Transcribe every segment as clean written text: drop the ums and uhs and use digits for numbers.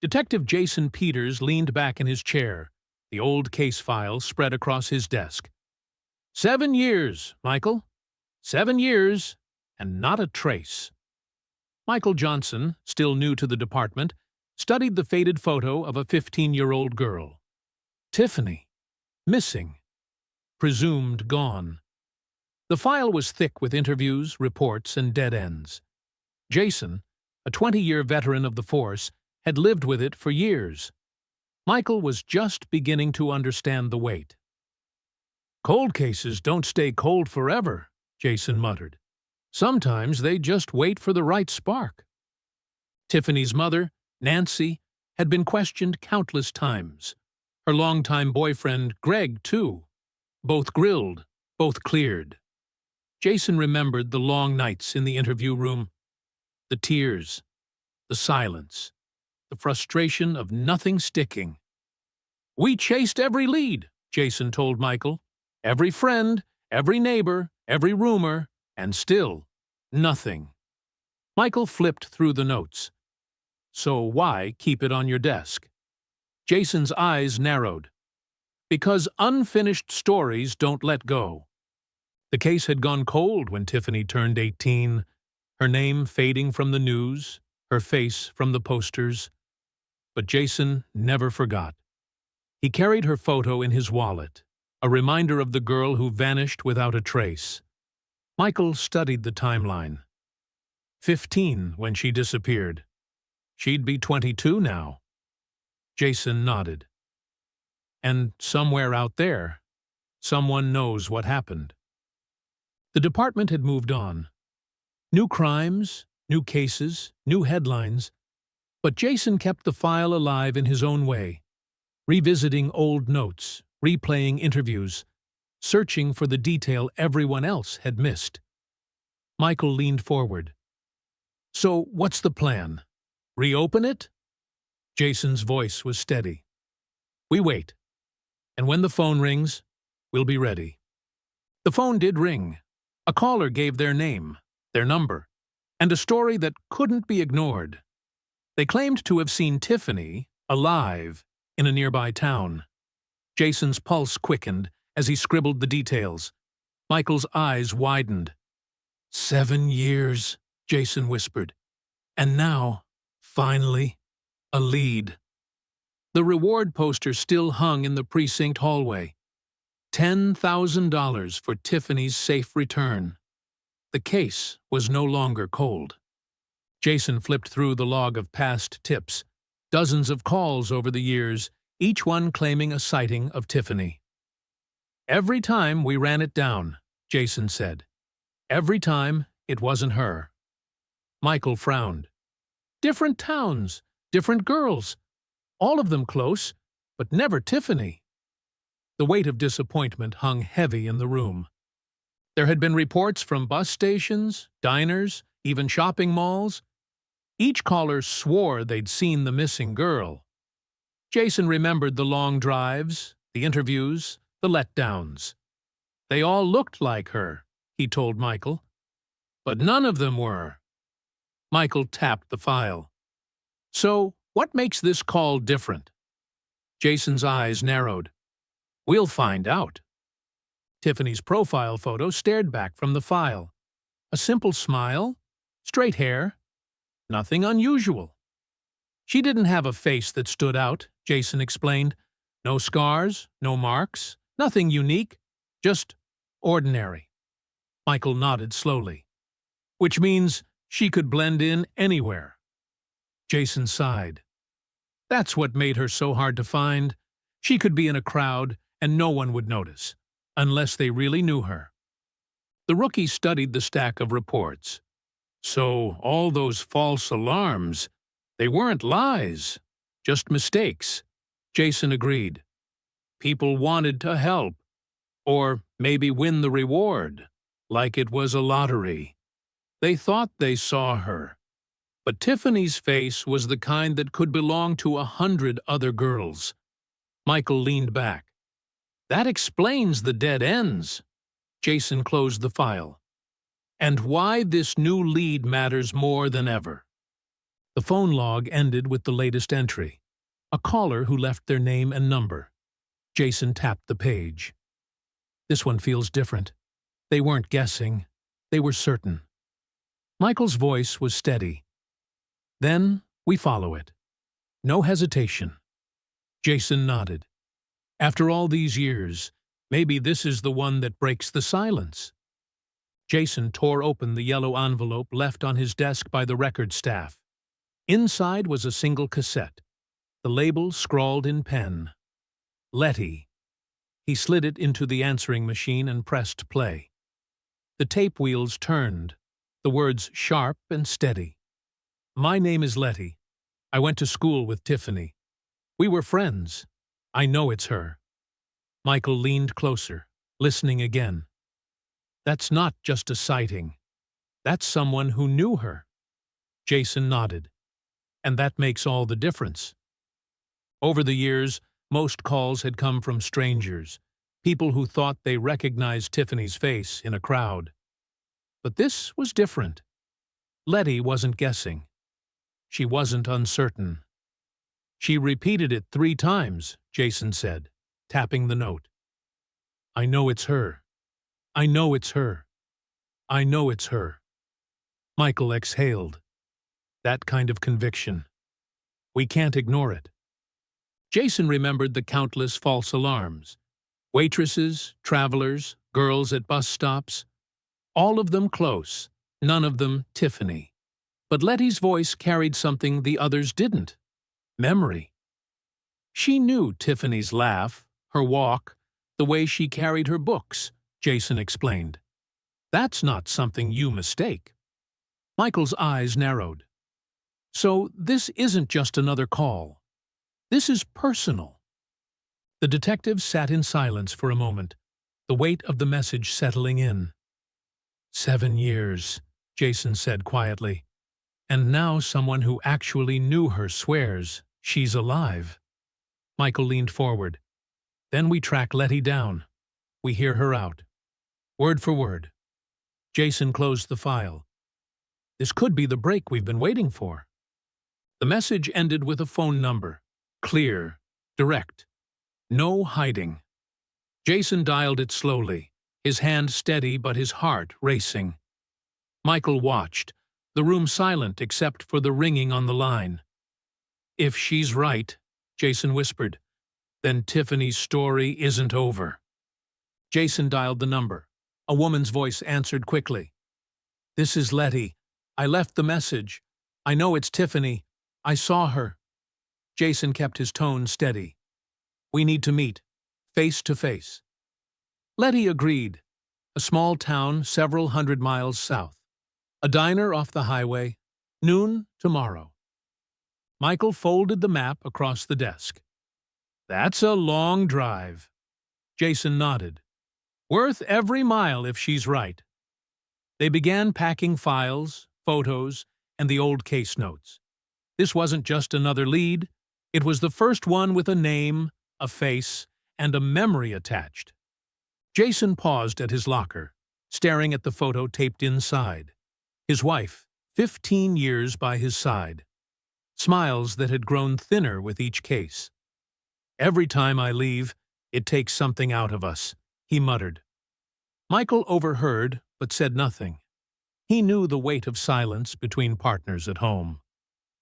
Detective Jason Peters leaned back in his chair, the old case file spread across his desk. 7 years, Michael. 7 years, and not a trace. Michael Johnson, still new to the department, studied the faded photo of a 15-year-old girl. Tiffany. Missing. Presumed gone. The file was thick with interviews, reports, and dead ends. Jason, a 20-year veteran of the force, had lived with it for years. Michael was just beginning to understand the weight. Cold cases don't stay cold forever, Jason muttered. Sometimes they just wait for the right spark. Tiffany's mother, Nancy, had been questioned countless times. Her longtime boyfriend, Greg, too. Both grilled, both cleared. Jason remembered the long nights in the interview room, the tears, the silence, the frustration of nothing sticking. We chased every lead, Jason told Michael. Every friend, every neighbor, every rumor, and still, nothing. Michael flipped through the notes. So why keep it on your desk? Jason's eyes narrowed. Because unfinished stories don't let go. The case had gone cold when Tiffany turned 18, her name fading from the news, her face from the posters. But Jason never forgot. He carried her photo in his wallet, a reminder of the girl who vanished without a trace. Michael studied the timeline. 15 when she disappeared. She'd be 22 now. Jason nodded. And somewhere out there, someone knows what happened. The department had moved on. New crimes, new cases, new headlines. But Jason kept the file alive in his own way, revisiting old notes, replaying interviews, searching for the detail everyone else had missed. Michael leaned forward. So what's the plan? Reopen it? Jason's voice was steady. We wait. And when the phone rings, we'll be ready. The phone did ring. A caller gave their name, their number, and a story that couldn't be ignored. They claimed to have seen Tiffany, alive, in a nearby town. Jason's pulse quickened as he scribbled the details. Michael's eyes widened. 7 years, Jason whispered. And now, finally, a lead. The reward poster still hung in the precinct hallway. $10,000 for Tiffany's safe return. The case was no longer cold. Jason flipped through the log of past tips, dozens of calls over the years, each one claiming a sighting of Tiffany. Every time we ran it down, Jason said. Every time it wasn't her. Michael frowned. Different towns, different girls, all of them close, but never Tiffany. The weight of disappointment hung heavy in the room. There had been reports from bus stations, diners, even shopping malls. Each caller swore they'd seen the missing girl. Jason remembered the long drives, the interviews, the letdowns. They all looked like her, he told Michael. But none of them were. Michael tapped the file. So, what makes this call different? Jason's eyes narrowed. We'll find out. Tiffany's profile photo stared back from the file. A simple smile, straight hair, nothing unusual. She didn't have a face that stood out, Jason explained. No scars, no marks, nothing unique, just ordinary. Michael nodded slowly. Which means she could blend in anywhere. Jason sighed. That's what made her so hard to find. She could be in a crowd and no one would notice, unless they really knew her. The rookie studied the stack of reports. So all those false alarms, they weren't lies, just mistakes. Jason agreed. People wanted to help, or maybe win the reward, like it was a lottery. They thought they saw her. But Tiffany's face was the kind that could belong to 100 other girls. Michael leaned back. That explains the dead ends. Jason closed the file. And why this new lead matters more than ever. The phone log ended with the latest entry. A caller who left their name and number. Jason tapped the page. This one feels different. They weren't guessing. They were certain. Michael's voice was steady. Then we follow it. No hesitation. Jason nodded. After all these years, maybe this is the one that breaks the silence. Jason tore open the yellow envelope left on his desk by the record staff. Inside was a single cassette, the label scrawled in pen. Letty. He slid it into the answering machine and pressed play. The tape wheels turned, the words sharp and steady. My name is Letty. I went to school with Tiffany. We were friends. I know it's her. Michael leaned closer, listening again. That's not just a sighting. That's someone who knew her. Jason nodded. And that makes all the difference. Over the years, most calls had come from strangers, people who thought they recognized Tiffany's face in a crowd. But this was different. Letty wasn't guessing. She wasn't uncertain. She repeated it 3 times, Jason said, tapping the note. I know it's her. I know it's her. I know it's her. Michael exhaled. That kind of conviction. We can't ignore it. Jason remembered the countless false alarms. Waitresses, travelers, girls at bus stops. All of them close, none of them Tiffany. But Letty's voice carried something the others didn't. Memory. She knew Tiffany's laugh, her walk, the way she carried her books, Jason explained. That's not something you mistake. Michael's eyes narrowed. So this isn't just another call. This is personal. The detective sat in silence for a moment, the weight of the message settling in. 7 years, Jason said quietly. And now someone who actually knew her swears she's alive. Michael leaned forward. Then we track Letty down. We hear her out. Word for word. Jason closed the file. This could be the break we've been waiting for. The message ended with a phone number. Clear, direct. No hiding. Jason dialed it slowly, his hand steady but his heart racing. Michael watched, the room silent except for the ringing on the line. If she's right, Jason whispered, then Tiffany's story isn't over. Jason dialed the number. A woman's voice answered quickly. This is Letty. I left the message. I know it's Tiffany. I saw her. Jason kept his tone steady. We need to meet, face to face. Letty agreed. A small town several hundred miles south. A diner off the highway. Noon tomorrow. Michael folded the map across the desk. That's a long drive. Jason nodded. Worth every mile if she's right. They began packing files, photos, and the old case notes. This wasn't just another lead. It was the first one with a name, a face, and a memory attached. Jason paused at his locker, staring at the photo taped inside. His wife, 15 years by his side. Smiles that had grown thinner with each case. Every time I leave, it takes something out of us, he muttered. Michael overheard, but said nothing. He knew the weight of silence between partners at home.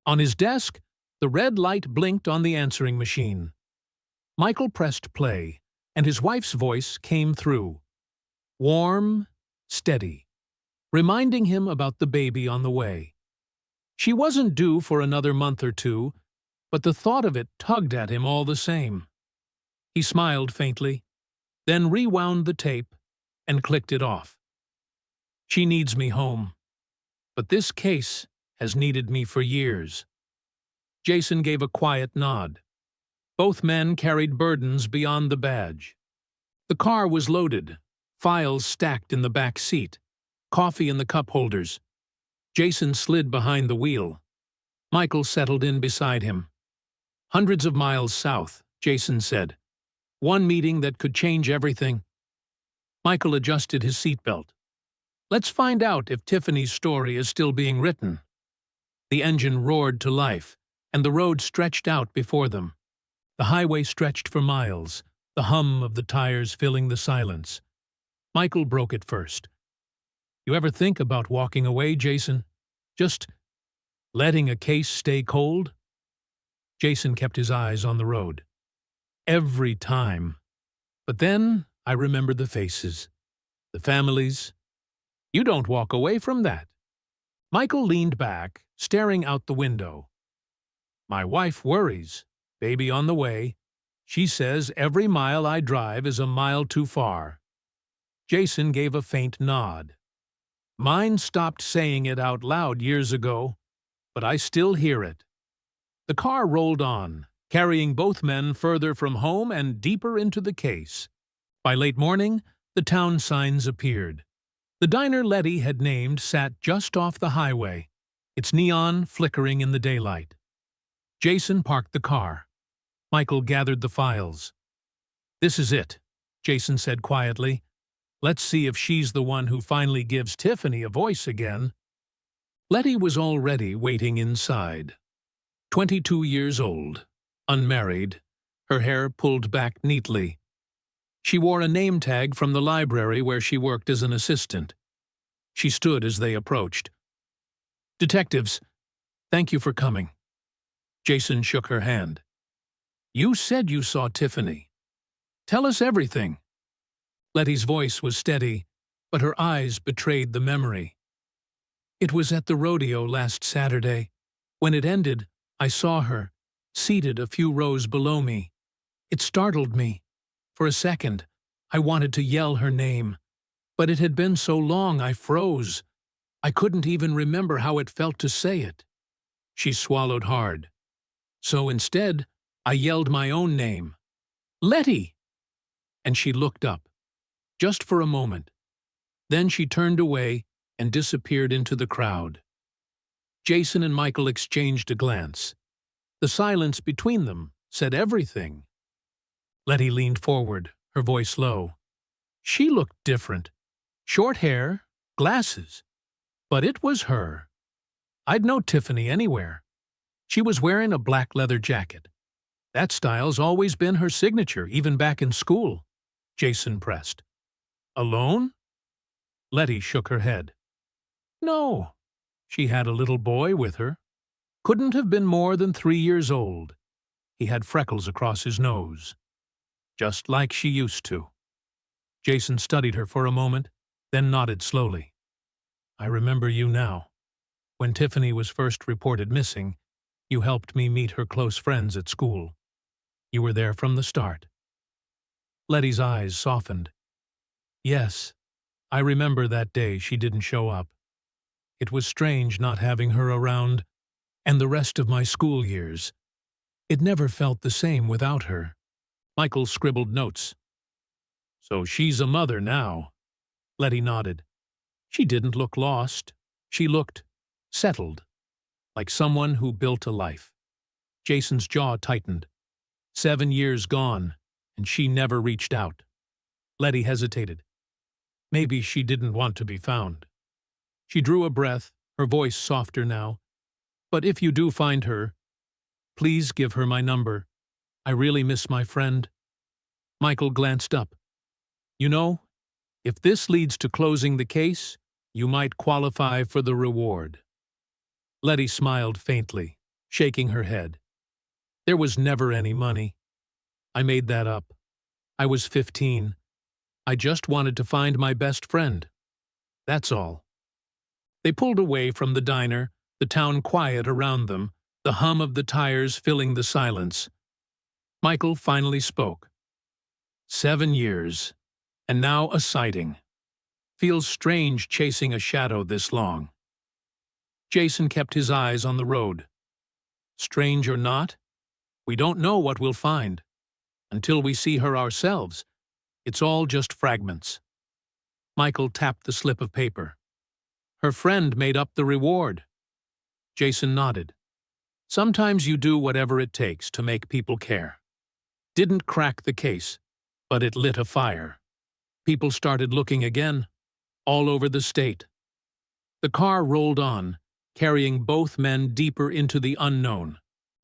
On his desk, the red light blinked on the answering machine. Michael pressed play, and his wife's voice came through. Warm, steady, reminding him about the baby on the way. She wasn't due for another month or 2, but the thought of it tugged at him all the same. He smiled faintly, then rewound the tape and clicked it off. She needs me home, but this case has needed me for years. Jason gave a quiet nod. Both men carried burdens beyond the badge. The car was loaded, files stacked in the back seat, coffee in the cup holders. Jason slid behind the wheel. Michael settled in beside him. Hundreds of miles south, Jason said. One meeting that could change everything. Michael adjusted his seatbelt. Let's find out if Tiffany's story is still being written. The engine roared to life, and the road stretched out before them. The highway stretched for miles, the hum of the tires filling the silence. Michael broke it first. "You ever think about walking away, Jason? Just letting a case stay cold?" Jason kept his eyes on the road. "Every time. But then I remembered the faces, the families. You don't walk away from that." Michael leaned back, staring out the window. "My wife worries. Baby on the way. She says every mile I drive is a mile too far." Jason gave a faint nod. "Mine stopped saying it out loud years ago, but I still hear it." The car rolled on, carrying both men further from home and deeper into the case. By late morning, the town signs appeared. The diner Letty had named sat just off the highway, its neon flickering in the daylight. Jason parked the car. Michael gathered the files. "This is it," Jason said quietly. "Let's see if she's the one who finally gives Tiffany a voice again." Letty was already waiting inside. 22 years old, unmarried, her hair pulled back neatly. She wore a name tag from the library where she worked as an assistant. She stood as they approached. "Detectives, thank you for coming." Jason shook her hand. "You said you saw Tiffany. Tell us everything." Letty's voice was steady, but her eyes betrayed the memory. "It was at the rodeo last Saturday. When it ended, I saw her, seated a few rows below me. It startled me. For a second, I wanted to yell her name, but it had been so long I froze. I couldn't even remember how it felt to say it." She swallowed hard. "So instead, I yelled my own name. 'Letty!' And she looked up, just for a moment. Then she turned away and disappeared into the crowd." Jason and Michael exchanged a glance. The silence between them said everything. Letty leaned forward, her voice low. She looked different. Short hair, glasses. But it was her. I'd know Tiffany anywhere. She was wearing a black leather jacket. That style's always been her signature, even back in school. Jason pressed. "Alone?" Letty shook her head. "No. She had a little boy with her. Couldn't have been more than 3 years old. He had freckles across his nose. Just like she used to." Jason studied her for a moment, then nodded slowly. "I remember you now. When Tiffany was first reported missing, you helped me meet her close friends at school. You were there from the start." Letty's eyes softened. "Yes, I remember that day she didn't show up. It was strange not having her around, and the rest of my school years. It never felt the same without her." Michael scribbled notes. "So she's a mother now." Letty nodded. She didn't look lost. She looked settled, like someone who built a life. Jason's jaw tightened. 7 years gone, and she never reached out. Letty hesitated. Maybe she didn't want to be found. She drew a breath, her voice softer now. "But if you do find her, please give her my number. I really miss my friend." Michael glanced up. "You know, if this leads to closing the case, you might qualify for the reward." Letty smiled faintly, shaking her head. "There was never any money. I made that up. I was 15. I just wanted to find my best friend. That's all." They pulled away from the diner, the town quiet around them, the hum of the tires filling the silence. Michael finally spoke. 7 years, and now a sighting. Feels strange chasing a shadow this long. Jason kept his eyes on the road. Strange or not, we don't know what we'll find. Until we see her ourselves, it's all just fragments. Michael tapped the slip of paper. "Her friend made up the reward." Jason nodded. "Sometimes you do whatever it takes to make people care." Didn't crack the case, but it lit a fire. People started looking again, all over the state. The car rolled on, carrying both men deeper into the unknown.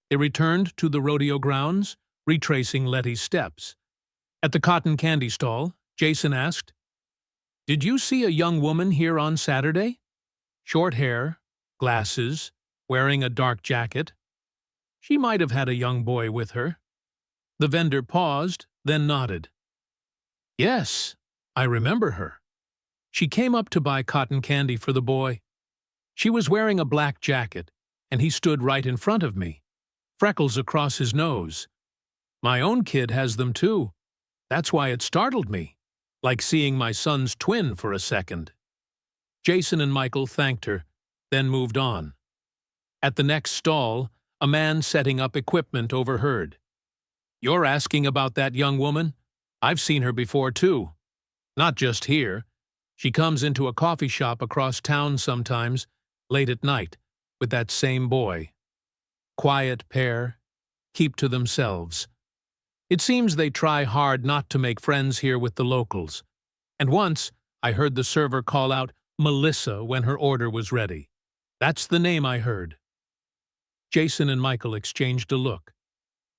They returned to the rodeo grounds, retracing Letty's steps. At the cotton candy stall, Jason asked, "Did you see a young woman here on Saturday? Short hair, glasses, wearing a dark jacket. She might have had a young boy with her." The vendor paused, then nodded. "Yes, I remember her. She came up to buy cotton candy for the boy. She was wearing a black jacket, and he stood right in front of me. Freckles across his nose. My own kid has them too. That's why it startled me, like seeing my son's twin for a second." Jason and Michael thanked her, then moved on. At the next stall, a man setting up equipment overheard. "You're asking about that young woman? I've seen her before too. Not just here. She comes into a coffee shop across town sometimes, late at night, with that same boy. Quiet pair, keep to themselves. It seems they try hard not to make friends here with the locals. And once, I heard the server call out Melissa when her order was ready. That's the name I heard." Jason and Michael exchanged a look.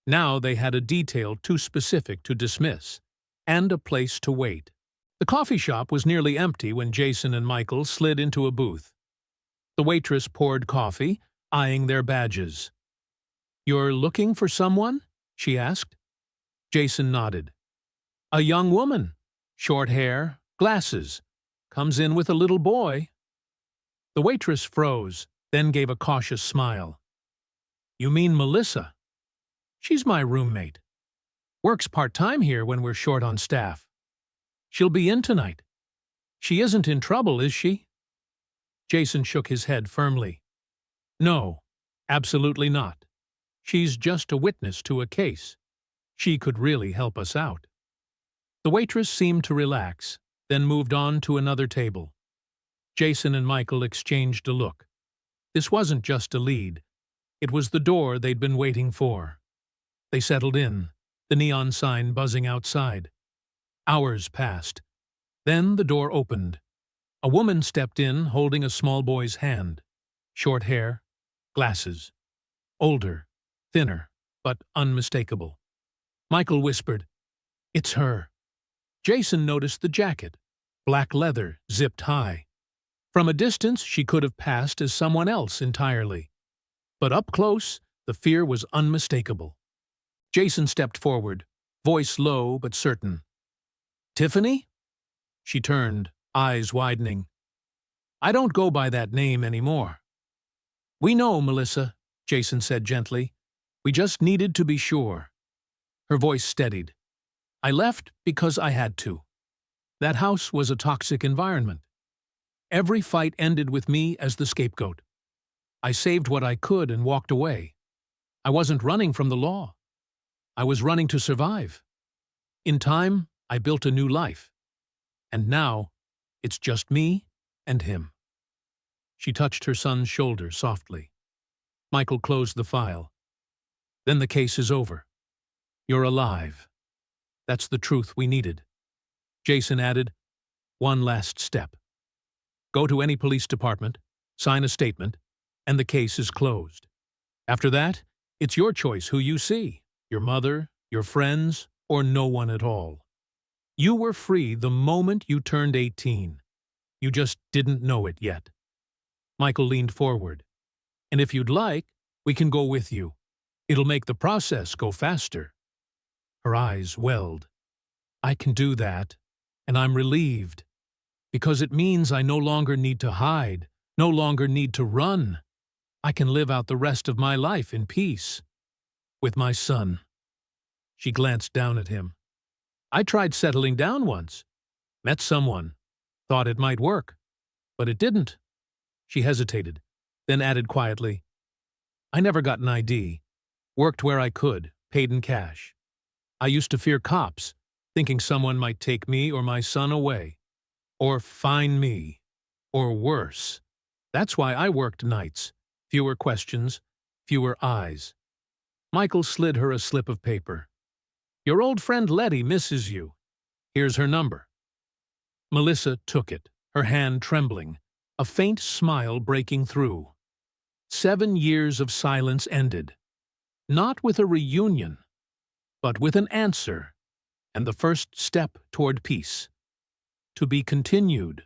Now they had a detail too specific to dismiss, and a place to wait. The coffee shop was nearly empty when Jason and Michael slid into a booth. The waitress poured coffee, eyeing their badges. "You're looking for someone?" she asked. Jason nodded. "A young woman. Short hair, glasses. Comes in with a little boy." The waitress froze, then gave a cautious smile. "You mean Melissa? She's my roommate. Works part-time here when we're short on staff. She'll be in tonight. She isn't in trouble, is she?" Jason shook his head firmly. "No, absolutely not. She's just a witness to a case. She could really help us out." The waitress seemed to relax, then moved on to another table. Jason and Michael exchanged a look. This wasn't just a lead. It was the door they'd been waiting for. They settled in, the neon sign buzzing outside. Hours passed. Then the door opened. A woman stepped in, holding a small boy's hand. Short hair, glasses. Older, thinner, but unmistakable. Michael whispered, "It's her." Jason noticed the jacket. Black leather, zipped high. From a distance, she could have passed as someone else entirely. But up close, the fear was unmistakable. Jason stepped forward, voice low but certain. "Tiffany?" She turned, eyes widening. "I don't go by that name anymore." "We know, Melissa," Jason said gently. "We just needed to be sure." Her voice steadied. "I left because I had to. That house was a toxic environment. Every fight ended with me as the scapegoat. I saved what I could and walked away. I wasn't running from the law. I was running to survive. In time, I built a new life. And now, it's just me and him." She touched her son's shoulder softly. Michael closed the file. "Then the case is over. You're alive. That's the truth we needed." Jason added, "One last step. Go to any police department, sign a statement, and the case is closed. After that, it's your choice who you see, your mother, your friends, or no one at all. You were free the moment you turned 18. You just didn't know it yet." Michael leaned forward. "And if you'd like, we can go with you. It'll make the process go faster." Her eyes welled. "I can do that, and I'm relieved. Because it means I no longer need to hide, no longer need to run. I can live out the rest of my life in peace. With my son." She glanced down at him. "I tried settling down once. Met someone. Thought it might work. But it didn't." She hesitated, then added quietly, "I never got an ID. Worked where I could, paid in cash. I used to fear cops, thinking someone might take me or my son away. Or fine me. Or worse. That's why I worked nights. Fewer questions, fewer eyes." Michael slid her a slip of paper. "Your old friend Letty misses you. Here's her number." Melissa took it, her hand trembling, a faint smile breaking through. 7 years of silence ended, not with a reunion, but with an answer and the first step toward peace. To be continued.